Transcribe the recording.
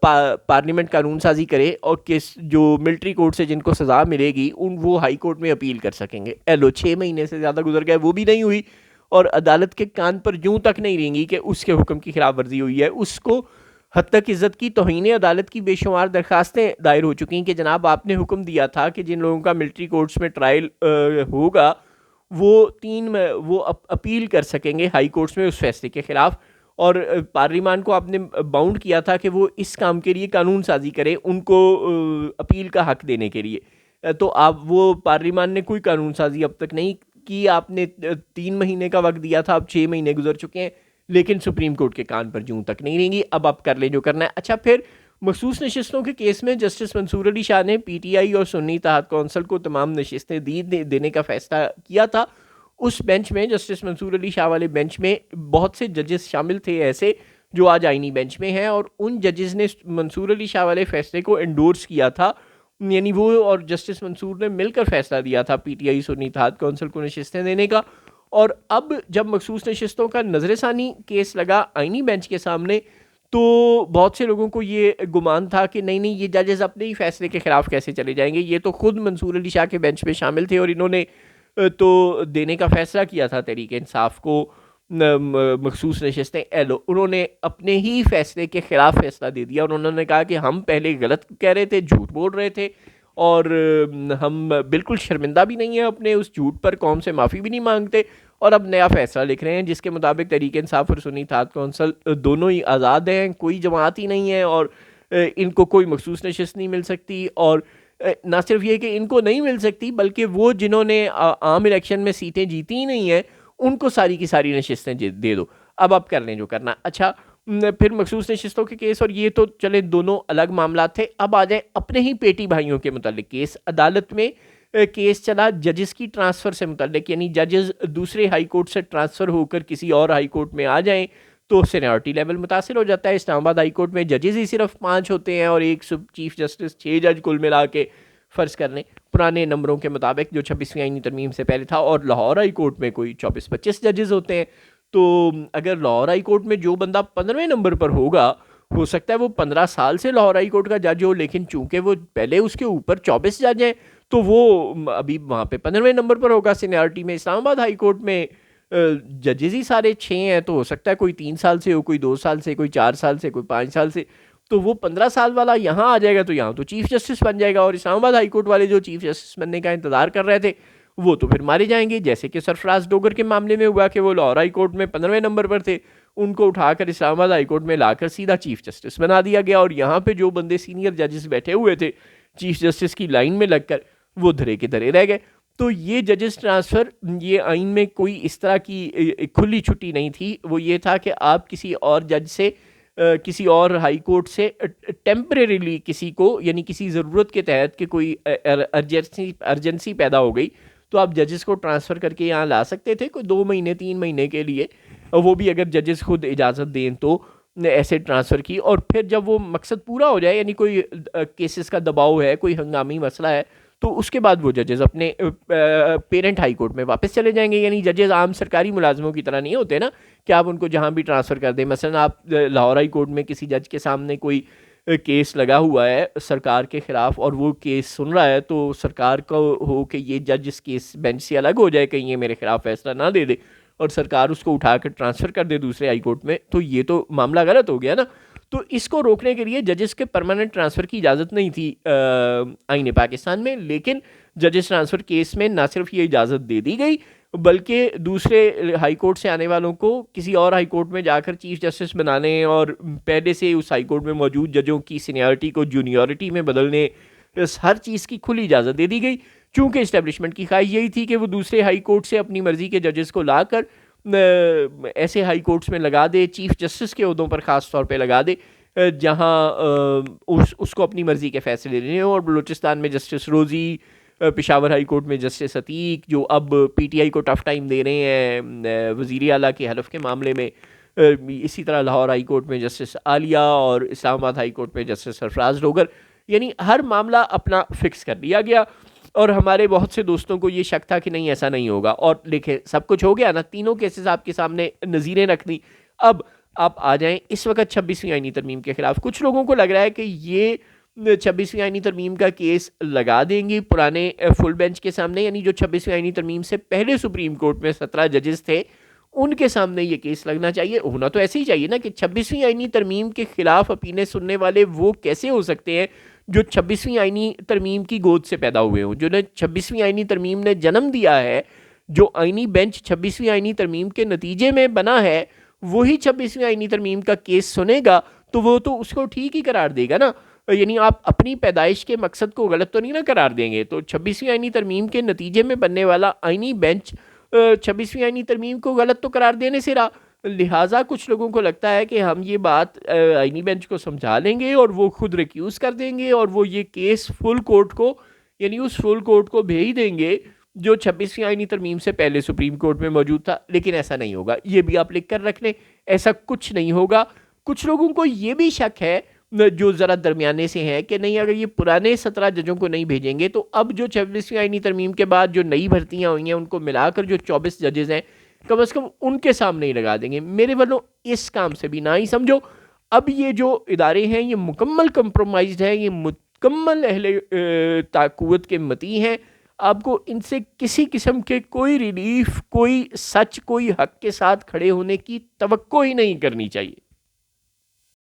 Parliament قانون سازی کرے اور کس جو ملٹری کورٹ سے جن کو سزا ملے گی وہ ہائی کورٹ میں اپیل کر سکیں گے. 6 مہینے سے زیادہ گزر گئے, وہ بھی نہیں ہوئی, اور عدالت کے کان پر یوں تک نہیں رینگی کہ اس کے حکم کی خلاف ورزی ہوئی ہے. اس کو حد تک عزت کی توہین عدالت کی بے شمار درخواستیں دائر ہو چکی ہیں کہ جناب آپ نے حکم دیا تھا کہ جن لوگوں کا ملٹری کورٹس میں ٹرائل ہوگا وہ اپیل کر سکیں گے ہائی کورٹس میں اس فیصلے کے خلاف, اور پارلیمان کو آپ نے باؤنڈ کیا تھا کہ وہ اس کام کے لیے قانون سازی کرے ان کو اپیل کا حق دینے کے لیے. تو وہ پارلیمان نے کوئی قانون سازی اب تک نہیں کی. آپ نے 3 مہینے کا وقت دیا تھا, اب 6 مہینے گزر چکے ہیں, لیکن سپریم کورٹ کے کان پر جوں تک نہیں رہیں گی. اب آپ کر لیں جو کرنا ہے. اچھا, پھر مخصوص نشستوں کے کیس میں جسٹس منصور علی شاہ نے پی ٹی آئی اور سنی اتحاد کونسل کو تمام نشستیں دینے کا فیصلہ کیا تھا. اس بینچ میں, جسٹس منصور علی شاہ والے بینچ میں, بہت سے ججز شامل تھے ایسے جو آج آئینی بینچ میں ہیں, اور ان ججز نے منصور علی شاہ والے فیصلے کو انڈورس کیا تھا. یعنی وہ اور جسٹس منصور نے مل کر فیصلہ دیا تھا پی ٹی آئی سنی اتحاد کونسل کو نشستیں دینے کا. اور اب جب مخصوص نشستوں کا نظر ثانی کیس لگا آئینی بینچ کے سامنے, تو بہت سے لوگوں کو یہ گمان تھا کہ نہیں یہ ججز اپنے ہی فیصلے کے خلاف کیسے چلے جائیں گے, یہ تو خود منصور علی شاہ کے بینچ میں شامل تھے اور انہوں نے تو دینے کا فیصلہ کیا تھا تحریک انصاف کو مخصوص نشستیں. انہوں نے اپنے ہی فیصلے کے خلاف فیصلہ دے دیا, اور انہوں نے کہا کہ ہم پہلے غلط کہہ رہے تھے, جھوٹ بول رہے تھے, اور ہم بالکل شرمندہ بھی نہیں ہیں اپنے اس جھوٹ پر, قوم سے معافی بھی نہیں مانگتے, اور اب نیا فیصلہ لکھ رہے ہیں جس کے مطابق تحریک انصاف اور سنی اتحاد کونسل دونوں ہی آزاد ہیں, کوئی جماعت ہی نہیں ہے, اور ان کو کوئی مخصوص نشست نہیں مل سکتی. اور نہ صرف یہ کہ ان کو نہیں مل سکتی, بلکہ وہ جنہوں نے عام الیکشن میں سیٹیں جیتی ہی نہیں ہیں ان کو ساری کی ساری نشستیں دے دو. اب آپ کر لیں جو کرنا. اچھا, پھر مخصوص نشستوں کے کیس, اور یہ تو چلے دونوں الگ معاملات تھے. اب آ جائیں اپنے ہی پیٹی بھائیوں کے متعلق کیس. عدالت میں کیس چلا ججز کی ٹرانسفر سے متعلق, یعنی ججز دوسرے ہائی کورٹ سے ٹرانسفر ہو کر کسی اور ہائی کورٹ میں آ جائیں تو سینیورٹی لیول متاثر ہو جاتا ہے. اسلام آباد ہائی کورٹ میں ججز ہی صرف 5 ہوتے ہیں, اور ایک چیف جسٹس, 6 جج کل ملا کے فرض کر لیں پرانے نمبروں کے مطابق جو 26ویں آئینی ترمیم سے پہلے تھا. اور لاہور ہائی کورٹ میں کوئی 24-25 ججز ہوتے ہیں. تو اگر لاہور ہائی کورٹ میں جو بندہ 15ویں نمبر پر ہوگا, ہو سکتا ہے وہ 15 سال سے لاہور ہائی کورٹ کا جج ہو, لیکن چونکہ وہ پہلے اس کے اوپر 24 جج ہیں تو وہ ابھی وہاں پہ 15ویں نمبر پر ہوگا سینیورٹی میں. اسلام آباد ہائی کورٹ میں ججز ہی سارے 6 ہیں, تو ہو سکتا ہے کوئی 3 سال سے ہو, کوئی 2 سال سے, کوئی 4 سال سے, کوئی 5 سال سے. تو وہ 15 سال والا یہاں آ جائے گا تو یہاں تو چیف جسٹس بن جائے گا, اور اسلام آباد ہائی کورٹ والے جو چیف جسٹس بننے کا انتظار کر رہے تھے وہ تو پھر مارے جائیں گے, جیسے کہ سرفراز ڈوگر کے معاملے میں ہوا کہ وہ لاہور ہائی کورٹ میں 15ویں نمبر پر تھے, ان کو اٹھا کر اسلام آباد ہائی کورٹ میں لا کر سیدھا چیف جسٹس بنا دیا گیا, اور یہاں پہ جو بندے سینئر ججز بیٹھے ہوئے تھے چیف جسٹس کی لائن میں لگ کر وہ دھرے کے دھرے رہ گئے. تو یہ ججز ٹرانسفر, یہ آئین میں کوئی اس طرح کی کھلی چھٹی نہیں تھی. وہ یہ تھا کہ آپ کسی اور جج سے, کسی اور ہائی کورٹ سے ٹیمپریریلی کسی کو, یعنی کسی ضرورت کے تحت کہ کوئی ارجنسی پیدا ہو گئی, تو آپ ججز کو ٹرانسفر کر کے یہاں لا سکتے تھے کوئی 2 مہینے 3 مہینے کے لیے, وہ بھی اگر ججز خود اجازت دیں تو ایسے ٹرانسفر کی. اور پھر جب وہ مقصد پورا ہو جائے, یعنی کوئی کیسز کا دباؤ ہے, کوئی ہنگامی مسئلہ ہے, تو اس کے بعد وہ ججز اپنے پیرنٹ ہائی کورٹ میں واپس چلے جائیں گے. یعنی ججز عام سرکاری ملازموں کی طرح نہیں ہوتے نا کہ آپ ان کو جہاں بھی ٹرانسفر کر دیں. مثلا آپ لاہور ہائی کورٹ میں کسی جج کے سامنے کوئی کیس لگا ہوا ہے سرکار کے خلاف, اور وہ کیس سن رہا ہے, تو سرکار کو ہو کہ یہ جج اس کیس بینچ سے الگ ہو جائے, کہیں یہ میرے خلاف فیصلہ نہ دے دے, اور سرکار اس کو اٹھا کر ٹرانسفر کر دے دوسرے ہائی کورٹ میں, تو یہ تو معاملہ غلط ہو گیا نا. تو اس کو روکنے کے لیے ججز کے پرماننٹ ٹرانسفر کی اجازت نہیں تھی آئین پاکستان میں, لیکن ججز ٹرانسفر کیس میں نہ صرف یہ اجازت دے دی گئی, بلکہ دوسرے ہائی کورٹ سے آنے والوں کو کسی اور ہائی کورٹ میں جا کر چیف جسٹس بنانے, اور پہلے سے اس ہائی کورٹ میں موجود ججوں کی سینیورٹی کو جونیورٹی میں بدلنے, ہر چیز کی کھلی اجازت دے دی گئی. چونکہ اسٹیبلشمنٹ کی خواہش یہی تھی کہ وہ دوسرے ہائی کورٹ سے اپنی مرضی کے ججز کو لا کر ایسے ہائی کورٹس میں لگا دے, چیف جسٹس کے عہدوں پر خاص طور پہ لگا دے, جہاں اس کو اپنی مرضی کے فیصلے لینے ہوں. اور بلوچستان میں جسٹس روزی, پشاور ہائی کورٹ میں جسٹس عتیق, جو اب پی ٹی آئی کو ٹف ٹائم دے رہے ہیں وزیر اعلیٰ کے حلف کے معاملے میں, اسی طرح لاہور ہائی کورٹ میں جسٹس عالیہ, اور اسلام آباد ہائی کورٹ میں جسٹس سرفراز ڈوگر. یعنی ہر معاملہ اپنا فکس کر لیا گیا, اور ہمارے بہت سے دوستوں کو یہ شک تھا کہ نہیں ایسا نہیں ہوگا, اور دیکھیں سب کچھ ہو گیا نا, تینوں کیسز آپ کے سامنے نظیریں رکھ دی. اب آپ آ جائیں اس وقت 26ویں آئینی ترمیم کے خلاف. کچھ لوگوں کو لگ رہا ہے کہ یہ 26ویں آئینی ترمیم کا کیس لگا دیں گی پرانے فل بینچ کے سامنے, یعنی جو 26ویں آئینی ترمیم سے پہلے سپریم کورٹ میں 17 ججز تھے ان کے سامنے یہ کیس لگنا چاہیے. ہونا تو ایسے ہی چاہیے نا کہ 26ویں آئینی ترمیم کے خلاف اپیلیں سننے والے وہ کیسے ہو سکتے ہیں جو 26ویں آئینی ترمیم کی گود سے پیدا ہوئے ہوں, جو 26ویں آئینی ترمیم نے جنم دیا ہے. جو آئینی بینچ 26ویں آئینی ترمیم کے نتیجے میں بنا ہے وہی 26ویں آئینی ترمیم کا کیس سنے گا تو وہ تو اس کو ٹھیک ہی قرار دے گا نا. یعنی آپ اپنی پیدائش کے مقصد کو غلط تو نہیں نہ قرار دیں گے. تو 26ویں آئینی ترمیم کے نتیجے میں بننے والا آئینی بینچ 26ویں آئینی ترمیم کو غلط تو قرار دینے سے رہا. لہٰذا کچھ لوگوں کو لگتا ہے کہ ہم یہ بات آئینی بینچ کو سمجھا لیں گے اور وہ خود ریکیوز کر دیں گے اور وہ یہ کیس فل کورٹ کو, یعنی اس فل کورٹ کو بھیج دیں گے جو 26ویں آئینی ترمیم سے پہلے سپریم کورٹ میں موجود تھا. لیکن ایسا نہیں ہوگا, یہ بھی آپ لکھ کر رکھ لیں, ایسا کچھ نہیں ہوگا. کچھ لوگوں کو یہ بھی شک ہے جو ذرا درمیانے سے ہیں کہ نہیں, اگر یہ پرانے 17 ججوں کو نہیں بھیجیں گے تو اب جو 26ویں آئینی ترمیم کے بعد جو نئی بھرتیاں ہوئی ہیں ان کو ملا کر جو 24 ججز ہیں کم از کم ان کے سامنے ہی لگا دیں گے. میرے والوں اس کام سے بھی نہ ہی سمجھو. اب یہ جو ادارے ہیں یہ مکمل کمپرومائزڈ ہیں, یہ مکمل اہل قوت کے متی ہیں. آپ کو ان سے کسی قسم کے کوئی ریلیف, کوئی سچ, کوئی حق کے ساتھ کھڑے ہونے کی توقع ہی نہیں کرنی چاہیے.